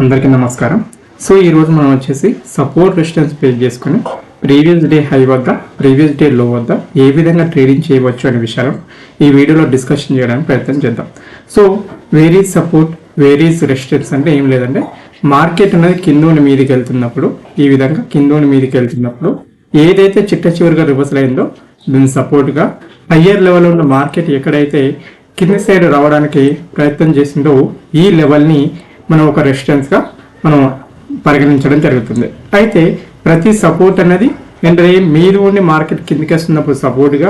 అందరికీ నమస్కారం. సో ఈరోజు మనం వచ్చేసి సపోర్ట్ రెసిస్టెన్స్ బేస్ చేసుకుని ప్రీవియస్ డే హై వద్ద ప్రీవియస్ డే లో వద్ద ఏ విధంగా ట్రేడింగ్ చేయవచ్చు అనే విషయాలు ఈ వీడియోలో డిస్కషన్ చేయడానికి ప్రయత్నం చేద్దాం. So where is support, where is resistance అంటే ఏం లేదంటే మార్కెట్ అనేది కింద మీదకి వెళ్తున్నప్పుడు ఈ విధంగా కింద మీదకి వెళ్తున్నప్పుడు ఏదైతే చిట్ట చివరిగా రివర్సల్ అయిందో దీని సపోర్ట్గా హయ్యర్ లెవెల్ ఉన్న మార్కెట్ ఎక్కడైతే కింద సైడ్ రావడానికి ప్రయత్నం చేసిందో ఈ లెవెల్ని మనం ఒక రెసిస్టెన్స్గా మనం పరిగణించడం జరుగుతుంది. అయితే ప్రతి సపోర్ట్ అనేది ఏంటంటే మీద ఉండి మార్కెట్ కిందికి వస్తున్నప్పుడు సపోర్ట్గా,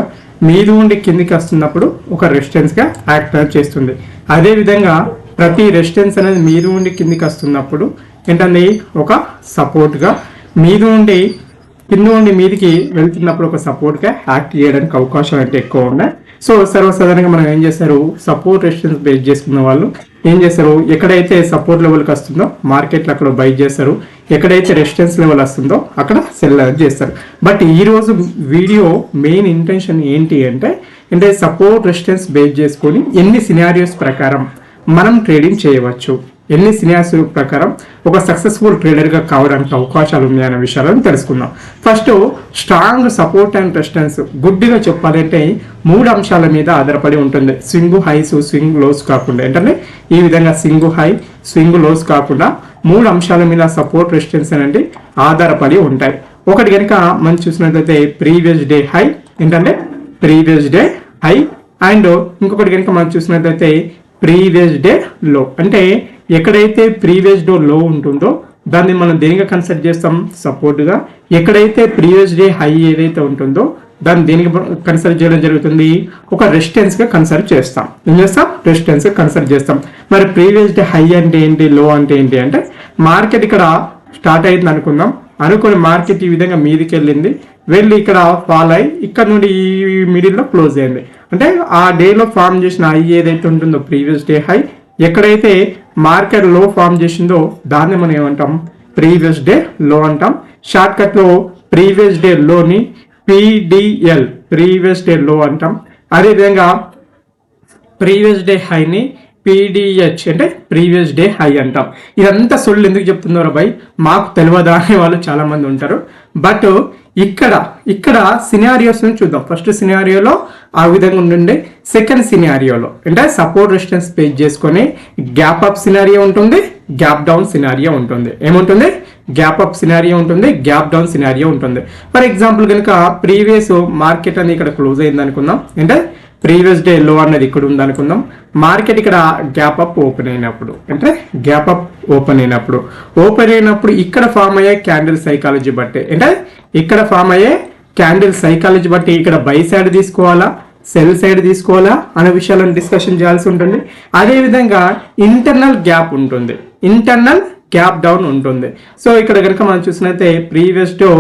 మీద ఉండి కిందికి వస్తున్నప్పుడు ఒక రెసిస్టెన్స్గా యాక్ట్ చేస్తుంది. అదేవిధంగా ప్రతి రెసిస్టెన్స్ అనేది మీద ఉండి కిందికి వస్తున్నప్పుడు ఏంటంటే ఒక సపోర్ట్గా, మీద ఉండి కింద ఉండి మీదికి వెళ్తున్నప్పుడు ఒక సపోర్ట్గా యాక్ట్ చేయడానికి అవకాశాలు అంటే ఎక్కువ ఉన్నాయి. సో సర్వసాధారణంగా మనం ఏం చేస్తారు, సపోర్ట్ రెసిస్టెన్స్ బేస్ చేసుకున్న వాళ్ళు ఏం చేస్తారు, ఎక్కడైతే సపోర్ట్ లెవెల్కి వస్తుందో మార్కెట్లో అక్కడ బై చేస్తారు, ఎక్కడైతే రెసిస్టెన్స్ లెవెల్ వస్తుందో అక్కడ సెల్ చేస్తారు. బట్ ఈరోజు వీడియో మెయిన్ ఇంటెన్షన్ ఏంటి అంటే సపోర్ట్ రెసిస్టెన్స్ బేస్ చేసుకొని ఎన్ని సినారియోస్ ప్రకారం మనం ట్రేడింగ్ చేయవచ్చు, ఎన్ని సినారియోస్ ప్రకారం ఒక సక్సెస్ఫుల్ ట్రేడర్గా కావడానికి అవకాశాలు ఉన్నాయనే విషయాలను తెలుసుకుందాం. First strong support and resistance గుడ్డిగా చెప్పాలంటే 3 అంశాల మీద ఆధారపడి ఉంటుంది. స్వింగ్ హైస్, స్వింగ్ లోస్ కాకుండా ఏంటంటే ఈ విధంగా స్వింగ్ హై, స్వింగ్ లోస్ కాకుండా 3 అంశాల మీద సపోర్ట్ రెసిస్టెన్స్ అనేది ఆధారపడి ఉంటాయి. ఒకటి కనుక మనం చూసినట్లయితే ప్రీవియస్ డే హై ఏంటంటే ప్రీవియస్ డే హై, అండ్ ఇంకొకటి కనుక మనం చూసినట్లయితే ప్రీవియస్ డే లో. అంటే ఎక్కడైతే ప్రీవియస్ డే లో ఉంటుందో దాన్ని మనం దేనిగా కన్సిడర్ చేస్తాం, సపోర్ట్గా. ఎక్కడైతే ప్రీవియస్ డే హై ఏదైతే ఉంటుందో దాన్ని దేనికి కన్సిడర్ చేయడం జరుగుతుంది, ఒక రెసిస్టెన్స్గా కన్సిడర్ చేస్తాం. ఏం చేస్తాం, రెసిస్టెన్స్గా కన్సిడర్ చేస్తాం. మరి ప్రీవియస్ డే హై అంటే ఏంటి, లో అంటే ఏంటి అంటే మార్కెట్ ఇక్కడ స్టార్ట్ అయింది అనుకుని మార్కెట్ ఈ విధంగా మీదికి వెళ్ళి ఇక్కడ ఫాల్ అయ్యి ఇక్కడ నుండి ఈ మిడిల్లో క్లోజ్ అయింది. అంటే ఆ డేలో ఫామ్ చేసిన హై ఏదైతే ఉంటుందో ప్రీవియస్ డే హై, ఎక్కడైతే మార్కెట్ లో ఫామ్ చేసిందో దాన్ని మనం ఏమంటాం, ప్రీవియస్ డే లో అంటాం. షార్ట్ కట్ లో ప్రీవియస్ డే లోని PDL ప్రీవియస్ డే లో అంటాం. అదేవిధంగా ప్రీవియస్ డే హైని PDH అంటే ప్రీవియస్ డే హై అంటాం. ఇదంతా సొల్లు ఎందుకు చెప్తున్నారో బై, మాకు తెలియదా అనే వాళ్ళు చాలా మంది ఉంటారు. బట్ ఇక్కడ సినారియోస్ చూద్దాం. ఫస్ట్ సినారియోలో ఆ విధంగా ఉండే, సెకండ్ సినారియోలో అంటే సపోర్ట్ రెసిస్టెన్స్ బేస్ చేసుకొని గ్యాప్ అప్ సినారియో ఉంటుంది, గ్యాప్ డౌన్ సినారియో ఉంటుంది. ఏముంటుంది, గ్యాప్ అప్ సినారియో ఉంటుంది, గ్యాప్ డౌన్ సినారియో ఉంటుంది. ఫర్ ఎగ్జాంపుల్ కనుక ప్రీవియస్ మార్కెట్ అనేది ఇక్కడ క్లోజ్ అయింది అనుకుందాం, అంటే ప్రీవియస్ డే లో అన్నది ఇక్కడ ఉంది అనుకుందాం. మార్కెట్ ఇక్కడ గ్యాప్ అప్ ఓపెన్ అయినప్పుడు అంటే గ్యాప్ అప్ ఓపెన్ అయినప్పుడు ఇక్కడ ఫామ్ అయ్యే క్యాండిల్ సైకాలజీ బట్టి, అంటే ఇక్కడ ఫామ్ అయ్యే క్యాండిల్ సైకాలజీ బట్టి ఇక్కడ బై సైడ్ తీసుకోవాలా, సెల్ సైడ్ తీసుకోవాలా అనే విషయాలను డిస్కషన్ చేయాల్సి ఉంటుంది. అదేవిధంగా ఇంటర్నల్ గ్యాప్ ఉంటుంది, ఇంటర్నల్ గ్యాప్ డౌన్ ఉంటుంది. సో ఇక్కడ కనుక మనం చూసినట్లయితే ప్రీవియస్ డే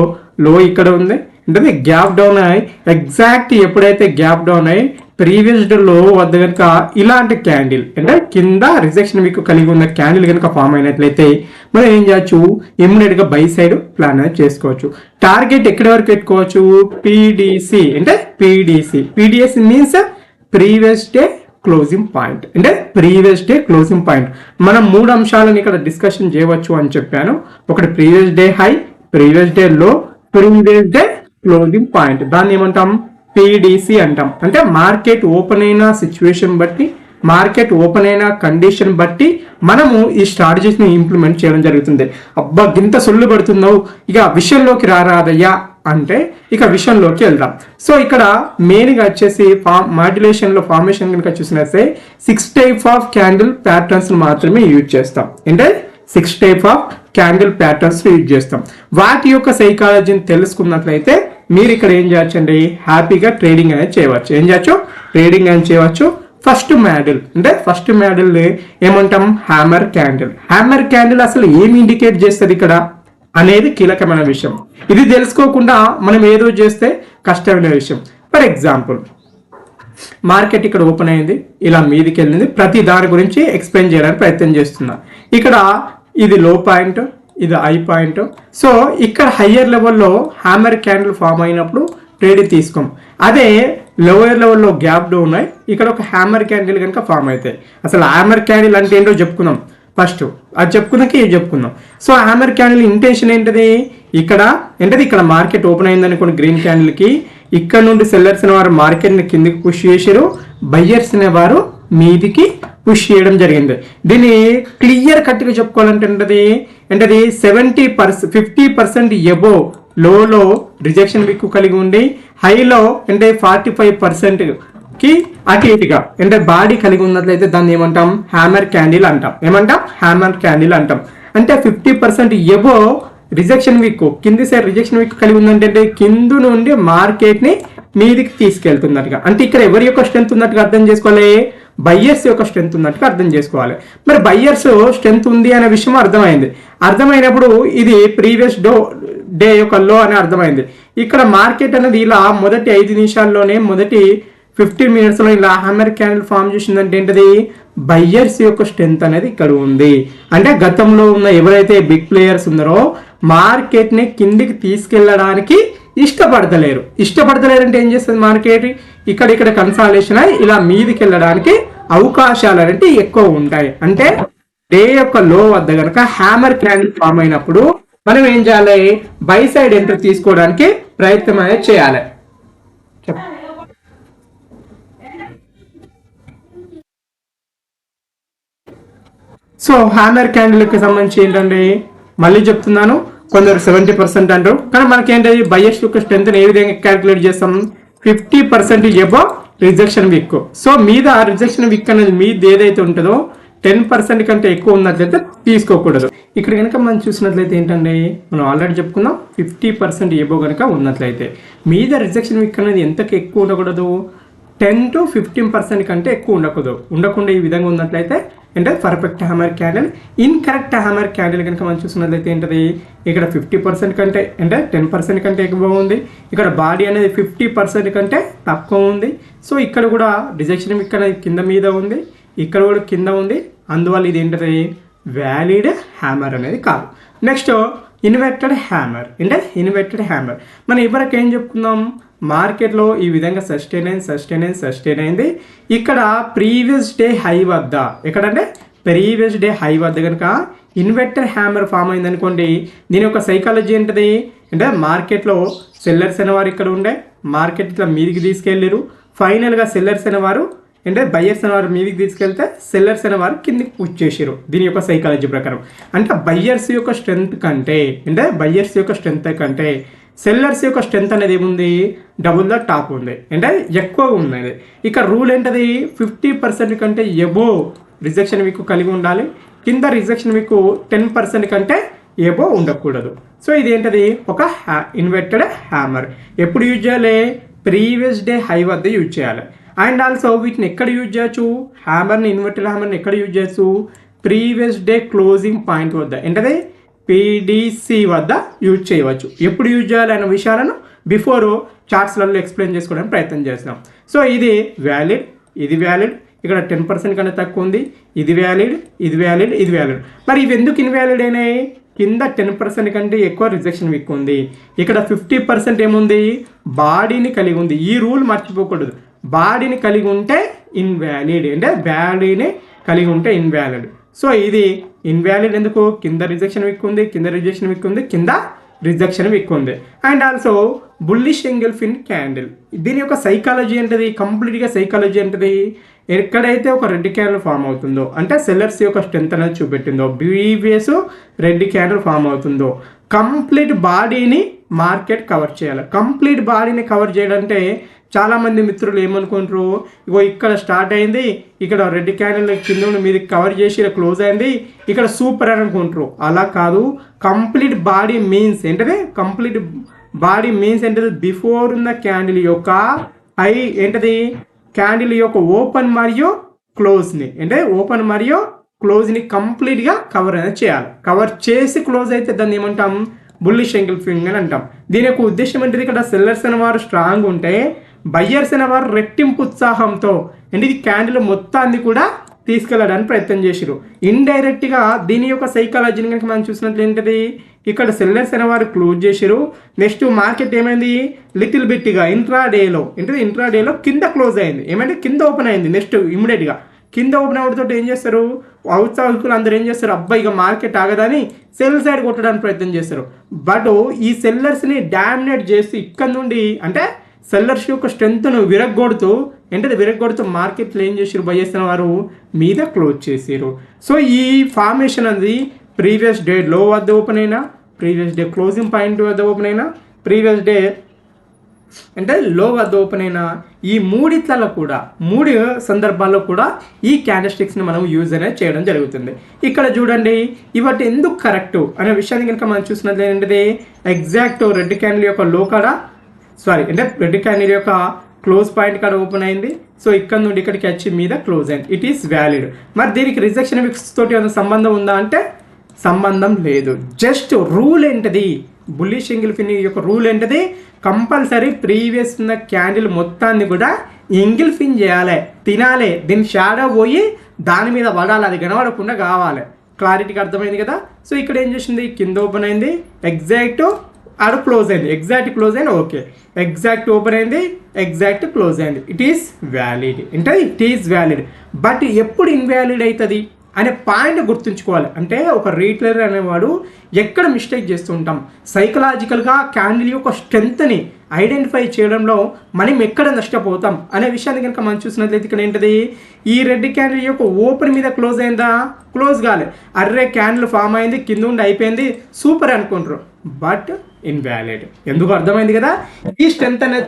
లో ఇక్కడ ఉంది, అంటే గ్యాప్ డౌన్ అయ్యి ఎగ్జాక్ట్ ఎప్పుడైతే గ్యాప్ డౌన్ అయ్యి ప్రీవియస్ డే లో వద్ద కనుక ఇలాంటి క్యాండిల్ అంటే కింద రిజెక్షన్ వీక్ కలిగి ఉన్న క్యాండిల్ కనుక ఫామ్ అయినట్లయితే మనం ఏం చేయొచ్చు, ఇమ్మీడియట్ గా బై సైడ్ ప్లాన్ అనేది చేసుకోవచ్చు. టార్గెట్ ఎక్కడి వరకు పెట్టుకోవచ్చు, PDC అంటే PDC means previous day closing point, అంటే ప్రీవియస్ డే క్లోజింగ్ పాయింట్. మనం 3 అంశాలను ఇక్కడ డిస్కషన్ చేయవచ్చు అని చెప్పాను. ఒకటి previous day high, previous day లో, ప్రీవియస్ డే క్లోజింగ్ పాయింట్. దాన్ని ఏమంటాం, PDC అంటాం. అంటే మార్కెట్ ఓపెన్ అయిన సిచ్యువేషన్ బట్టి, మార్కెట్ ఓపెన్ అయిన కండిషన్ బట్టి మనము ఈ స్ట్రాటజీస్ని ఇంప్లిమెంట్ చేయడం జరుగుతుంది. అబ్బా గింత సొల్లు పడుతున్నావు, ఇక విషయంలోకి రారాదయ్యా అంటే ఇక విషయంలోకి వెళ్దాం. సో ఇక్కడ మెయిన్గా వచ్చేసి ఫార్మేషన్ కనుక చూసినట్లయితే 6 టైప్ ఆఫ్ క్యాండిల్ ప్యాటర్న్స్ మాత్రమే యూజ్ చేస్తాం. అంటే 6 type of candle patterns use చేస్తాం. వాటి యొక్క సైకాలజీని తెలుసుకున్నట్లయితే మీరు ఇక్కడ ఏం చేయొచ్చు అండి, హ్యాపీగా ట్రేడింగ్ అనేది చేయవచ్చు. ఏం చేయొచ్చు, ట్రేడింగ్ అనేది చేయవచ్చు. ఫస్ట్ మ్యాడిల్ ఏమంటాం, హ్యామర్ క్యాండిల్ అసలు ఏమి ఇండికేట్ చేస్తుంది ఇక్కడ అనేది కీలకమైన విషయం. ఇది తెలుసుకోకుండా మనం ఏదో చేస్తే కష్టమైన విషయం. ఫర్ ఎగ్జాంపుల్ మార్కెట్ ఇక్కడ ఓపెన్ అయింది, ఇలా మీదికి వెళ్ళింది, ప్రతి దాని గురించి ఎక్స్ప్లెయిన్ చేయడానికి ప్రయత్నం చేస్తున్నా. ఇక్కడ ఇది లో పాయింట్, ఇది హై పాయింట్. సో ఇక్కడ హయ్యర్ లెవెల్లో హ్యామర్ క్యాండిల్ ఫామ్ అయినప్పుడు ట్రేడ్ తీసుకోం. అదే లోయర్ లెవెల్లో గ్యాప్ డౌన్ అయ్యి ఇక్కడ ఒక హ్యామర్ క్యాండిల్ కనుక ఫామ్ అవుతాయి. అసలు హ్యామర్ క్యాండిల్ అంటే ఏంటో చెప్పుకుందాం. ఫస్ట్ అది చెప్పుకున్నాక ఇది చెప్పుకుందాం. సో హ్యామర్ క్యాండిల్ ఇంటెన్షన్ ఏంటది, ఇక్కడ మార్కెట్ ఓపెన్ అయింది అనుకోండి గ్రీన్ క్యాండిల్ కి, ఇక్కడ నుండి సెల్లర్స్ అనే వారు మార్కెట్ ని కిందికి పుష్ చేశారు, బయ్యర్స్ అనే వారు మీదికి పుష్ చేయడం జరిగింది. దీన్ని క్లియర్ కట్ గా చెప్పుకోవాలంటే ఏంటది 50% ఎబోవ్ లోలో రిజెక్షన్ విక్ కలిగి ఉండి హైలో 45% కి అటు ఇటుగా బాడీ కలిగి ఉన్నట్లయితే దాన్ని ఏమంటాం, హ్యామర్ క్యాండిల్ అంటాం. హ్యామర్ క్యాండిల్ అంటాం. అంటే 50% ఎబో రిజెక్షన్ విక్, కింది సైడ్ రిజెక్షన్ విక్ కలిగి ఉందంటే కింద నుండి మార్కెట్ ని మీదికి తీసుకెళ్తున్నట్టుగా. అంటే ఇక్కడ ఎవరి యొక్క స్ట్రెంత్ ఉన్నట్టుగా అర్థం చేసుకోవాలి, బయ్యర్స్ యొక్క స్ట్రెంత్ ఉన్నట్టుగా అర్థం చేసుకోవాలి. మరి బయ్యర్స్ స్ట్రెంత్ ఉంది అనే విషయం అర్థమైనప్పుడు ఇది ప్రీవియస్ డే యొక్క లో అని అర్థమైంది. ఇక్కడ మార్కెట్ అనేది ఇలా మొదటి 5 నిమిషాల్లోనే మొదటి 15 minutes లో ఇలా హ్యామర్ క్యాండిల్ ఫామ్ చేసిందంటే ఏంటది, బయ్యర్స్ యొక్క స్ట్రెంత్ అనేది ఇక్కడ ఉంది. అంటే గతంలో ఉన్న ఎవరైతే బిగ్ ప్లేయర్స్ ఉన్నారో మార్కెట్ ని కిందికి తీసుకెళ్ళడానికి ఇష్టపడతలేరు అంటే ఏం చేస్తుంది, మార్కెట్ ఇక్కడ కన్సాలిడేషన్ అయి ఇలా మీదికి వెళ్ళడానికి అవకాశాలు అనేవి ఎక్కువ ఉంటాయి. అంటే డే యొక్క లో వద్ద కనుక హ్యామర్ క్యాండిల్ ఫామ్ అయినప్పుడు మనం ఏం చేయాలి, బై సైడ్ ఎంట్రీ తీసుకోవడానికి ప్రయత్నం అనేది చేయాలి. సో హ్యామర్ క్యాండిల్ కి సంబంధించి ఏంటంటే మళ్ళీ చెప్తున్నాను, కొందరు 70% అంటారు, కానీ మనకేంటి బయ్యర్స్ యొక్క స్ట్రెంత్ ఏ విధంగా క్యాలిక్యులేట్ చేస్తాం, 50% ఎబో రిజెక్షన్ విక్. సో మీద రిజెక్షన్ విక్ అనేది మీది ఏదైతే ఉంటుందో 10% కంటే ఎక్కువ ఉన్నట్లయితే తీసుకోకూడదు. ఇక్కడ కనుక మనం చూసినట్లయితే ఏంటంటే మనం ఆల్రెడీ చెప్పుకుందాం, 50% ఎబో కనుక ఉన్నట్లయితే మీద రిజెక్షన్ విక్ అనేది ఎంతకు ఎక్కువ ఉండకూడదు, 10 to 15% కంటే ఎక్కువ ఉండకుండా ఈ విధంగా ఉన్నట్లయితే అంటే perfect hammer candle. Incorrect hammer candle కనుక మనం చూసినట్లయితే ఏంటది, ఇక్కడ 50% కంటే 10% కంటే ఎక్కువ ఉంది, ఇక్కడ బాడీ అనేది 50% కంటే తక్కువ ఉంది. సో ఇక్కడ కూడా రిజెక్షన్ విక్ అనేది కింద మీద ఉంది, ఇక్కడ కూడా కింద ఉంది, అందువల్ల ఇది ఏంటది వ్యాలిడ్ హ్యామర్ అనేది కాదు. Next inverted hammer. మనం ఇవరకు ఏం చెప్పుకుందాం, మార్కెట్లో ఈ విధంగా సస్టైన్ అయింది. ఇక్కడ ప్రీవియస్ డే హై వద్ద ప్రీవియస్ డే హై వద్ద కనుక ఇన్వర్టర్ హ్యామర్ ఫామ్ అయింది అనుకోండి, దీని యొక్క సైకాలజీ ఏంటది అంటే మార్కెట్లో సెల్లర్స్ అనేవారు ఇక్కడ ఉండే మార్కెట్ ఇట్లా మీదికి తీసుకెళ్ళారు, ఫైనల్గా సెల్లర్స్ అనేవారు బయ్యర్స్ అనేవారు మీదికి తీసుకెళ్తే సెల్లర్స్ అనేవారు కిందికి పుష్ చేసారు. దీని యొక్క సైకాలజీ ప్రకారం అంటే బయ్యర్స్ యొక్క స్ట్రెంత్ కంటే సెల్లర్స్ యొక్క స్ట్రెంత్ అనేది ఏముంది, డబుల్ ద టాప్ ఉంది, ఎక్కువ ఉన్నది. ఇక రూల్ ఏంటది, 50% కంటే ఎబో రిజెక్షన్ విక్ కలిగి ఉండాలి, కింద రిజెక్షన్ విక్ 10% కంటే ఎబో ఉండకూడదు. సో ఇది ఏంటది ఒక ఇన్వర్టెడ్ హ్యామర్. ఎప్పుడు యూజ్ చేయాలి, ప్రీవియస్ డే హై వద్ద యూజ్ చేయాలి. అండ్ ఆల్సో వీటిని ఎక్కడ యూజ్ చేయొచ్చు, ఇన్వర్టెడ్ హ్యామర్ని ఎక్కడ యూజ్ చేయొచ్చు, ప్రీవియస్ డే క్లోజింగ్ పాయింట్ వద్ద PDC వద్ద యూజ్ చేయవచ్చు. ఎప్పుడు యూజ్ చేయాలి అనే విషయాలను బిఫోర్ చార్ట్స్లలో ఎక్స్ప్లెయిన్ చేసుకోవడానికి ప్రయత్నం చేస్తున్నాం. సో ఇది వ్యాలిడ్, ఇక్కడ 10% కంటే తక్కువ ఉంది, ఇది వ్యాలిడ్. మరి ఇవి ఎందుకు ఇన్వాలిడ్ అయినాయి, కింద 10% కంటే ఎక్కువ రిజెక్షన్ విక్ ఉంది, ఇక్కడ 50% ఏముంది, బాడీని కలిగి ఉంది. ఈ రూల్ మర్చిపోకూడదు, బాడీని కలిగి ఉంటే ఇన్వాలిడ్, బాడీని కలిగి ఉంటే ఇన్వాలిడ్. సో ఇది ఇన్వాలిడ్ ఎందుకు, కింద రిజెక్షన్ విక్ ఉంది, కింద రిజెక్షన్ విక్ ఉంది. అండ్ ఆల్సో బుల్లిష్ ఎంగల్ఫిన్ క్యాండిల్, దీని యొక్క సైకాలజీ ఏంటది, కంప్లీట్గా సైకాలజీ ఏంటది, ఎక్కడైతే ఒక రెడ్ క్యాండిల్ ఫామ్ అవుతుందో అంటే సెల్లర్స్ యొక్క స్ట్రెంత్ అనేది చూపెట్టిందో, ప్రీవియస్ రెడ్ క్యాండిల్ ఫామ్ అవుతుందో కంప్లీట్ బాడీని మార్కెట్ కవర్ చేయాలి. కంప్లీట్ బాడీని కవర్ చేయాలంటే చాలామంది మిత్రులు ఏమనుకుంటారు, ఇక్కడ స్టార్ట్ అయింది, ఇక్కడ రెడ్ క్యాండిల్ కింద మీది కవర్ చేసి ఇక్కడ క్లోజ్ అయింది, ఇక్కడ సూపర్ అని అనుకుంటారు. అలా కాదు, కంప్లీట్ బాడీ మీన్స్ ఏంటది బిఫోర్ ఉన్న క్యాండిల్ యొక్క హై క్యాండిల్ యొక్క ఓపెన్ మరియు క్లోజ్ని కంప్లీట్గా కవర్ అనేది చేయాలి. కవర్ చేసి క్లోజ్ అయితే దాన్ని ఏమంటాం, బుల్లిష్ ఎంగల్ఫింగ్ అని అంటాం. దీని యొక్క ఉద్దేశం ఏంటిది, ఇక్కడ సెల్లర్స్ అనేవారు స్ట్రాంగ్ ఉంటే బయ్యర్స్ అనేవారు రెట్టింపు ఉత్సాహంతో ఇది క్యాండిల్ మొత్తాన్ని కూడా తీసుకెళ్ళడానికి ప్రయత్నం చేసిరు. ఇండైరెక్ట్గా దీని యొక్క సైకాలజీని కనుక మనం చూసినట్లు ఏంటది, ఇక్కడ సెల్లర్స్ అనేవారు క్లోజ్ చేసిరు, నెక్స్ట్ మార్కెట్ ఏమైంది లిటిల్ బిట్గా ఇంట్రాడేలో కింద క్లోజ్ అయింది, కింద ఓపెన్ అయింది, నెక్స్ట్ ఇమీడియట్గా కింద ఓపెన్ అవడంతో ఏం చేస్తారు, ఔత్సాహికులు అందరూ ఏం చేస్తారు, అబ్బాయి ఇక మార్కెట్ ఆగదని సెల్ సైడ్ కొట్టడానికి ప్రయత్నం చేస్తారు. బట్ ఈ సెల్లర్స్ని డామినేట్ చేసి ఇక్కడ నుండి అంటే సెల్లర్స్ యొక్క స్ట్రెంత్ను విరగొడుతూ మార్కెట్లో ఏం చేసారు, బై చేసిన వారు మీద క్లోజ్ చేసారు. సో ఈ ఫార్మేషన్ అనేది ప్రీవియస్ డే లో వద్ద ఓపెన్ అయినా, ప్రీవియస్ డే క్లోజింగ్ పాయింట్ వద్ద ఓపెన్ అయినా, ప్రీవియస్ డే అంటే లో వద్ద ఓపెన్ అయిన ఈ మూడు సందర్భాల్లో కూడా ఈ క్యాండిల్స్టిక్స్ని మనం యూజ్ అనేది చేయడం జరుగుతుంది. ఇక్కడ చూడండి ఇవటి ఎందుకు కరెక్ట్ అనే విషయాన్ని కనుక మనం చూసినట్లయితే ఏంటిది, ఎగ్జాక్ట్ రెడ్ క్యాండిల్ యొక్క లో కాడ రెడ్ క్యాండిల్ యొక్క క్లోజ్ పాయింట్ కాడ ఓపెన్ అయింది. సో ఇక్కడ నుండి ఇక్కడికి వచ్చి మీద క్లోజ్ అయింది. It is valid. మరి దీనికి రిజెక్షన్ విక్స్ తోటి ఏమైనా సంబంధం ఉందా అంటే సంబంధం లేదు. జస్ట్ రూల్ ఏంటిది, బుల్లిష్ ఎంగిల్ ఫిన్ యొక్క రూల్ ఏంటిది, కంపల్సరీ ప్రీవియస్ ఉన్న క్యాండిల్ మొత్తాన్ని కూడా ఎంగిల్ ఫిన్ చేయాలి, తినాలి, దీని షాడో పోయి దాని మీద పడాలి, అది కనబడకుండా కావాలి. క్లారిటీగా అర్థమైంది కదా. సో ఇక్కడ ఏం చేసింది, కింద ఓపెన్ అయింది, ఎగ్జాక్ట్ ఆడ క్లోజ్ అయింది, ఎగ్జాక్ట్ క్లోజ్ అయింది, ఓకే, ఎగ్జాక్ట్ ఓపెన్ అయింది, ఎగ్జాక్ట్ క్లోజ్ అయింది. ఇట్ ఈస్ వ్యాలిడ్ అంటే ఇట్ ఈస్ వ్యాలిడ్. బట్ ఎప్పుడు ఇన్వాలిడ్ అవుతుంది అనే పాయింట్ గుర్తుంచుకోవాలి. అంటే ఒక రీటైలర్ అనేవాడు ఎక్కడ మిస్టేక్ చేస్తూ ఉంటాం, సైకలాజికల్గా క్యాండిల్ యొక్క స్ట్రెంత్ని ఐడెంటిఫై చేయడంలో మనం ఎక్కడ నష్టపోతాం అనే విషయాన్ని కనుక మనం చూసినట్లయితే ఇక్కడ ఏంటిది, ఈ రెడ్ క్యాండిల్ యొక్క ఓపెన్ మీద క్లోజ్ అయిందా, క్లోజ్ కాలే, అర్రే క్యాండిల్ ఫామ్ అయింది, కింద ఉండి అయిపోయింది, సూపర్ అనుకుంటారు, బట్ ఇన్వాలిడ్. ఎందుకు అర్థమైంది కదా. ఈ స్ట్రెంత్ అనేది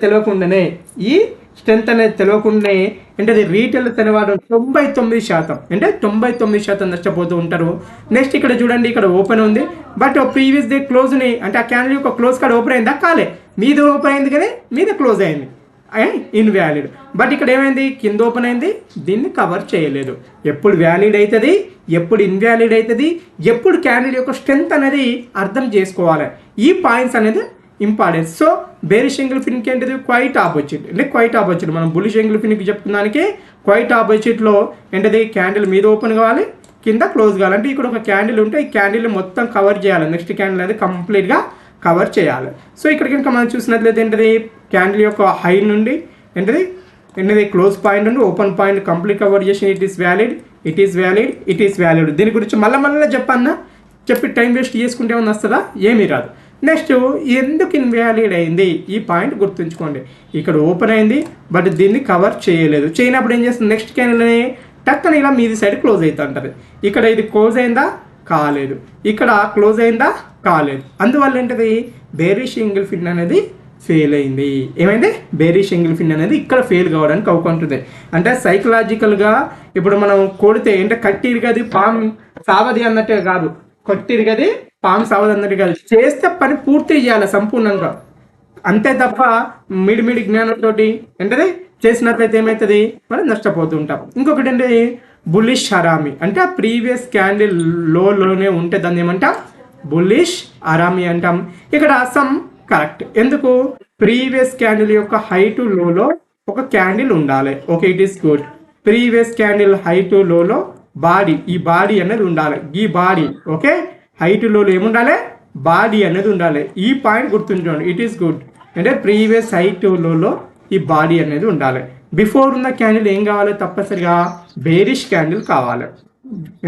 తెలియకుండానే అంటే అది రీటైలర్స్ అనేవాడు 99% అంటే 99% నష్టపోతూ ఉంటారు. నెక్స్ట్ ఇక్కడ చూడండి, ఇక్కడ ఓపెన్ ఉంది, బట్ ప్రీవియస్ డే క్లోజ్ని అంటే ఆ క్యాండిల్ యొక్క క్లోజ్ కార్డ్ ఓపెన్ అయిందా, కాలే, మీద ఓపెన్ అయింది కానీ మీద క్లోజ్ అయింది, ఇన్వాలిడ్. బట్ ఇక్కడ ఏమైంది, కింద ఓపెన్ అయింది, దీన్ని కవర్ చేయలేదు. ఎప్పుడు వ్యాలిడ్ అవుతుంది, ఎప్పుడు ఇన్వాలిడ్ అవుతుంది, ఎప్పుడు క్యాండిల్ యొక్క స్ట్రెంత్ అనేది అర్థం చేసుకోవాలి. ఈ పాయింట్స్ అనేది ఇంపార్టెన్స్. సో బేరిష్ ఎంగిల్ ఫిన్కి ఏంటిది, క్వైట్ ఆపోజిట్. మనం బుల్లిష్ ఎంగిల్ ఫిన్కి చెప్పుకున్నానికి క్వైట్ ఆపోజిట్లో ఏంటిది, క్యాండిల్ మీద ఓపెన్ కావాలి, కింద క్లోజ్ కావాలి. అంటే ఇక్కడ ఒక క్యాండిల్ ఉంటే ఈ క్యాండిల్ మొత్తం కవర్ చేయాలి, నెక్స్ట్ క్యాండిల్ అనేది కంప్లీట్గా కవర్ చేయాలి. సో ఇక్కడ కనుక మనం చూసినట్లయితే ఏంటిది, క్యాండిల్ యొక్క హై నుండి ఏంటిది క్లోజ్ పాయింట్ నుండి ఓపెన్ పాయింట్ కంప్లీట్ కవర్ చేసి ఇట్ ఈస్ వ్యాలిడ్. దీని గురించి మళ్ళీ చెప్పి టైం వేస్ట్ చేసుకుంటే ఏమన్నా వస్తుందా, ఏమీ రాదు. నెక్స్ట్ ఎందుకు ఇన్వాలిడ్ అయింది, ఈ పాయింట్ గుర్తుంచుకోండి. ఇక్కడ ఓపెన్ అయింది, బట్ దీన్ని కవర్ చేయనప్పుడు ఏం చేస్తుంది, నెక్స్ట్ క్యాండిల్ని టక్కన ఇలా మీది సైడ్ క్లోజ్ అవుతూ ఉంటుంది. ఇక్కడ ఇది క్లోజ్ అయిందా, కాలేదు, ఇక్కడ క్లోజ్ అయిందా, కాలేదు. అందువల్ల ఏంటిది, బేరిష్ ఎంగిల్ ఫిన్ అనేది ఫెయిల్ అయింది. ఏమైంది, బేరిష్ ఎంగిల్ ఫిన్ అనేది ఇక్కడ ఫెయిల్ కావడానికి అవకాశం. అంటే సైకలాజికల్గా ఇప్పుడు మనం కొడితే అంటే కట్టిరిగది పాము సావది అన్నట్టే కాదు, కొట్టిరిగది పాము సావది అన్నట్టు కాదు, చేస్తే పని పూర్తి చేయాలి సంపూర్ణంగా, అంతే తప్ప మిడి జ్ఞానంతో ఏంటది చేసినట్లయితే ఏమవుతుంది, మనం నష్టపోతూ ఉంటాం. ఇంకొకటి ఏంటి, బుల్లిష్ హరామి అంటే ఆ ప్రీవియస్ క్యాండిల్ లోనే ఉంటే దాన్ని ఏమంటాం, బుల్లిష్ హరామి అంటాం. ఇక్కడ సమ్ కరెక్ట్. ఎందుకు, ప్రీవియస్ క్యాండిల్ యొక్క హై టు లోలో ఒక క్యాండిల్ ఉండాలి, okay, it is good. Previous candle high to లోలో ఈ బాడీ అనేది ఉండాలి, ఈ బాడీ ఓకే, హై టు లోలో ఏముండాలి, బాడీ అనేది ఉండాలి. ఈ పాయింట్ గుర్తుంచుకోండి, ఇట్ ఈస్ గుడ్. అంటే ప్రీవియస్ హై టు లోలో ఈ బాడీ అనేది ఉండాలి. బిఫోర్ ఉన్న క్యాండిల్ ఏం కావాలి, తప్పనిసరిగా బేరిష్ క్యాండిల్ కావాలి.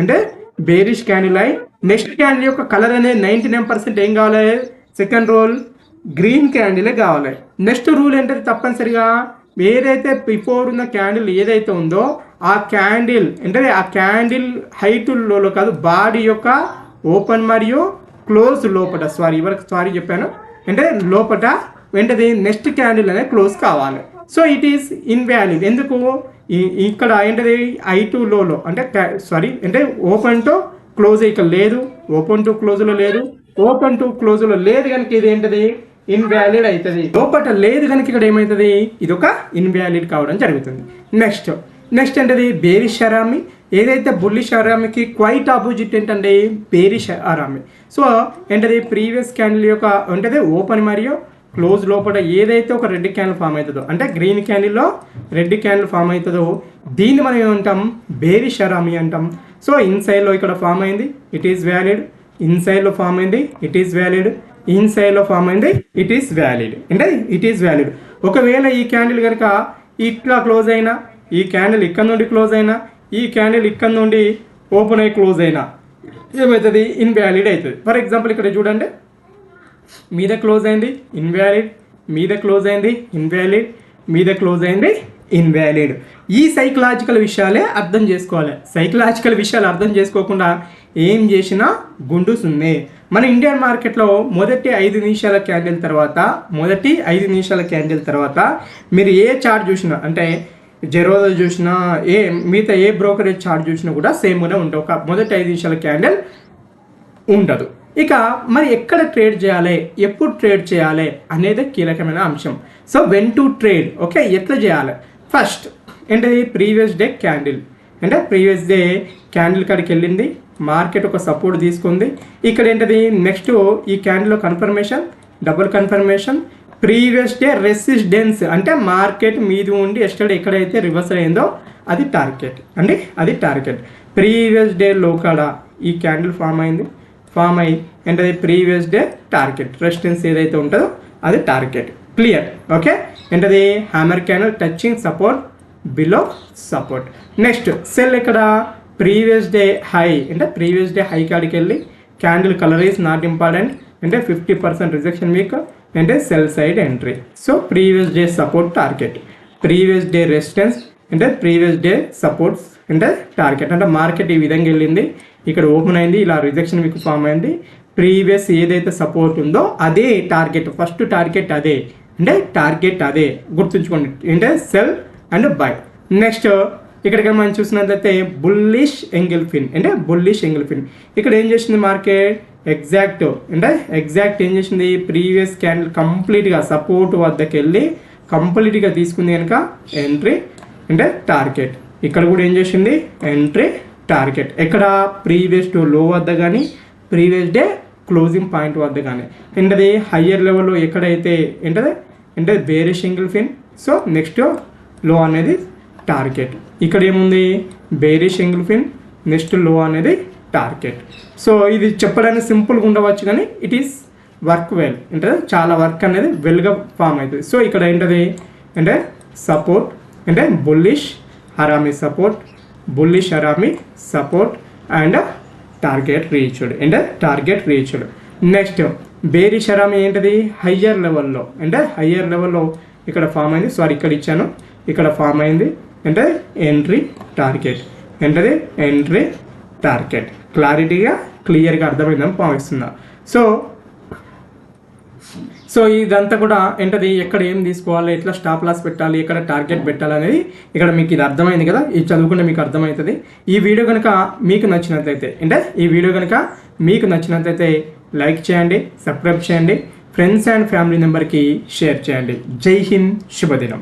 అంటే బేరిష్ క్యాండిల్ అయి నెక్స్ట్ క్యాండిల్ యొక్క కలర్ అనేది 99% ఏం కావాలి, సెకండ్ రూల్ గ్రీన్ క్యాండిలే కావాలి. నెక్స్ట్ రూల్ ఏంటంటే తప్పనిసరిగా ఏదైతే బిఫోర్ ఉన్న క్యాండిల్ ఏదైతే ఉందో ఆ క్యాండిల్ అంటే ఆ క్యాండిల్ హైటుల్లో కాదు, బాడీ యొక్క ఓపెన్ మరియు క్లోజ్ లోపల చెప్పాను, అంటే లోపల వెంటనే నెక్స్ట్ క్యాండిల్ అనేది క్లోజ్ కావాలి. So it is invalid. ఎందుకు, ఇక్కడ ఏంటది I2 లోలో అంటే ఓపెన్ టు క్లోజ్ ఇక్కడ లేదు, ఓపెన్ టు క్లోజ్లో లేదు, ఓపెన్ టు క్లోజ్లో లేదు కనుక ఇది ఏంటది ఇన్వాలిడ్ అవుతుంది. లోపల లేదు కనుక ఇక్కడ ఏమవుతుంది, ఇది ఒక ఇన్వాలిడ్ కావడం జరుగుతుంది. నెక్స్ట్ ఏంటది బేరిష్ హరామి. ఏదైతే బుల్లిష్ హరామికి క్వైట్ ఆపోజిట్ ఏంటంటే బేరిష్ హరామి. సో ఏంటది ప్రీవియస్ క్యాండిల్ యొక్క అంటే ఓపెన్ మరియు క్లోజ్ లోపల ఏదైతే ఒక రెడ్ క్యాండిల్ ఫామ్ అవుతుందో అంటే గ్రీన్ క్యాండిల్లో రెడ్ క్యాండిల్ ఫామ్ అవుతుందో దీన్ని మనం ఏమంటాం, బేరిష్ హరామి అంటాం. సో ఇన్సైడ్లో ఇక్కడ ఫామ్ అయింది, ఇట్ ఈస్ వ్యాలిడ్. ఇన్సైడ్లో ఫామ్ అయింది, ఇట్ ఈస్ వ్యాలిడ్. ఇన్సైడ్లో ఫామ్ అయింది, ఇట్ ఈస్ వ్యాలిడ్. అంటే ఇట్ ఈస్ వ్యాలిడ్. ఒకవేళ ఈ క్యాండిల్ కనుక ఇట్లా క్లోజ్ అయినా, ఈ క్యాండిల్ ఇక్కడ నుండి క్లోజ్ అయినా, ఈ క్యాండిల్ ఇక్కడ నుండి ఓపెన్ అయ్యి క్లోజ్ అయినా ఏమవుతుంది, ఇన్వాలిడ్ అవుతుంది. ఫర్ ఎగ్జాంపుల్ ఇక్కడ చూడండి, మీద క్లోజ్ అయింది ఇన్వాలిడ్, మీద క్లోజ్ అయింది ఇన్వాలిడ్, మీద క్లోజ్ అయింది ఇన్వాలిడ్. ఈ సైకలాజికల్ విషయాలే అర్థం చేసుకోవాలి. సైకలాజికల్ విషయాలు అర్థం చేసుకోకుండా ఏం చేసినా గుండు సున్నే. మన ఇండియన్ మార్కెట్లో మొదటి 5 నిమిషాల క్యాండిల్ తర్వాత మీరు ఏ చార్ట్ చూసినా, అంటే జెరోదా చూసినా, మిగతా ఏ బ్రోకరేజ్ చార్ట్ చూసినా కూడా సేమ్గానే ఉంటుంది. ఒక మొదటి 5 నిమిషాల క్యాండిల్ ఉండదు. ఇక మరి ఎక్కడ ట్రేడ్ చేయాలి, ఎప్పుడు ట్రేడ్ చేయాలి అనేది కీలకమైన అంశం. So when to trade, okay, ఎట్లా చేయాలి? ఫస్ట్ ఏంటది, ప్రీవియస్ డే క్యాండిల్. అంటే ప్రీవియస్ డే క్యాండిల్ కాడికి వెళ్ళింది, మార్కెట్ ఒక సపోర్ట్ తీసుకుంది. ఇక్కడ ఏంటది, నెక్స్ట్ ఈ క్యాండిల్లో confirmation, double confirmation, previous day resistance, అంటే మార్కెట్ మీద ఉండి ఎస్టర్డే ఎక్కడైతే రివర్సల్ అయిందో అది టార్గెట్ అండి, అది టార్గెట్. ప్రీవియస్ డే లో కాడ ఈ క్యాండిల్ ఫామ్ అయ్యి ఏంటది, ప్రీవియస్ డే టార్గెట్, రెసిస్టెన్స్ ఏదైతే ఉంటుందో అది టార్గెట్. Clear, okay. ఏంటది, hammer candle touching support below support. Next sell ఇక్కడ ప్రీవియస్ డే హై, అంటే ప్రీవియస్ డే హై కాడికి వెళ్ళి candle colour is not important, అంటే 50% రిజెక్షన్ వీక్, అంటే sell side entry. So previous day support target, previous day resistance, అంటే previous day supports, అంటే target. అంటే market ఈ విధంగా వెళ్ళింది, ఇక్కడ ఓపెన్ అయింది, ఇలా రిజెక్షన్ వీక్ ఫామ్ అయింది, ప్రీవియస్ ఏదైతే సపోర్ట్ ఉందో అదే టార్గెట్, ఫస్ట్ టార్గెట్ అదే, అంటే టార్గెట్ అదే గుర్తుంచుకోండి, అంటే సెల్ అండ్ బై. నెక్స్ట్ ఇక్కడికి మనం చూసినట్లయితే బుల్లిష్ ఎంగిల్ ఫిన్, అంటే బుల్లిష్ ఎంగిల్ ఫిన్. ఇక్కడ ఏం చేసింది మార్కెట్, ఎగ్జాక్ట్ ఏం చేసింది, ప్రీవియస్ క్యాండిల్ కంప్లీట్గా సపోర్ట్ వద్దకు వెళ్ళి కంప్లీట్గా తీసుకుంది కనుక ఎంట్రీ, అంటే టార్గెట్. ఇక్కడ కూడా ఏం చేసింది, ఎంట్రీ టార్గెట్. ఎక్కడ, ప్రీవియస్ టు లో వద్ద కానీ ప్రీవియస్ డే క్లోజింగ్ పాయింట్ వద్ద కానీ. ఏంటది, హయ్యర్ లెవెల్లో ఎక్కడైతే ఏంటది, అంటే బేరిష్ ఎంగిల్ ఫిన్. సో నెక్స్ట్ లో అనేది టార్గెట్. ఇక్కడ ఏముంది, బేరిష్ ఎంగిల్ ఫిన్, నెక్స్ట్ లో అనేది టార్గెట్. సో ఇది చెప్పడానికి సింపుల్గా ఉండవచ్చు కానీ ఇట్ ఈస్ వర్క్ వెల్, అంటే చాలా వర్క్ అనేది వెల్గా ఫామ్ అవుతుంది. సో ఇక్కడ ఏంటది, అంటే సపోర్ట్, అంటే bullish harami support, bullish harami support and target reached, అంటే target reached. Next bearish harami ఏంటది, హయ్యర్ లెవెల్లో, అంటే హయ్యర్ లెవెల్లో ఇక్కడ ఫామ్ అయింది, సారీ ఇక్కడ ఇచ్చాను, ఇక్కడ ఫామ్ అయింది, అంటే ఎంట్రీ టార్గెట్, ఏంటది ఎంట్రీ టార్గెట్. క్లియర్గా అర్థమైందని భావిస్తున్నా. సో ఇదంతా కూడా ఏంటది, ఎక్కడ ఏం తీసుకోవాలి, ఎట్లా స్టాప్ లాస్ పెట్టాలి, ఎక్కడ టార్గెట్ పెట్టాలి అనేది ఇక్కడ మీకు ఇది అర్థమైంది కదా, ఇది చదువుకుంటే మీకు అర్థమవుతుంది. ఈ వీడియో కనుక మీకు నచ్చినట్లయితే లైక్ చేయండి, సబ్స్క్రైబ్ చేయండి, ఫ్రెండ్స్ అండ్ ఫ్యామిలీ మెంబర్కి షేర్ చేయండి. జై హింద్, శుభదినం.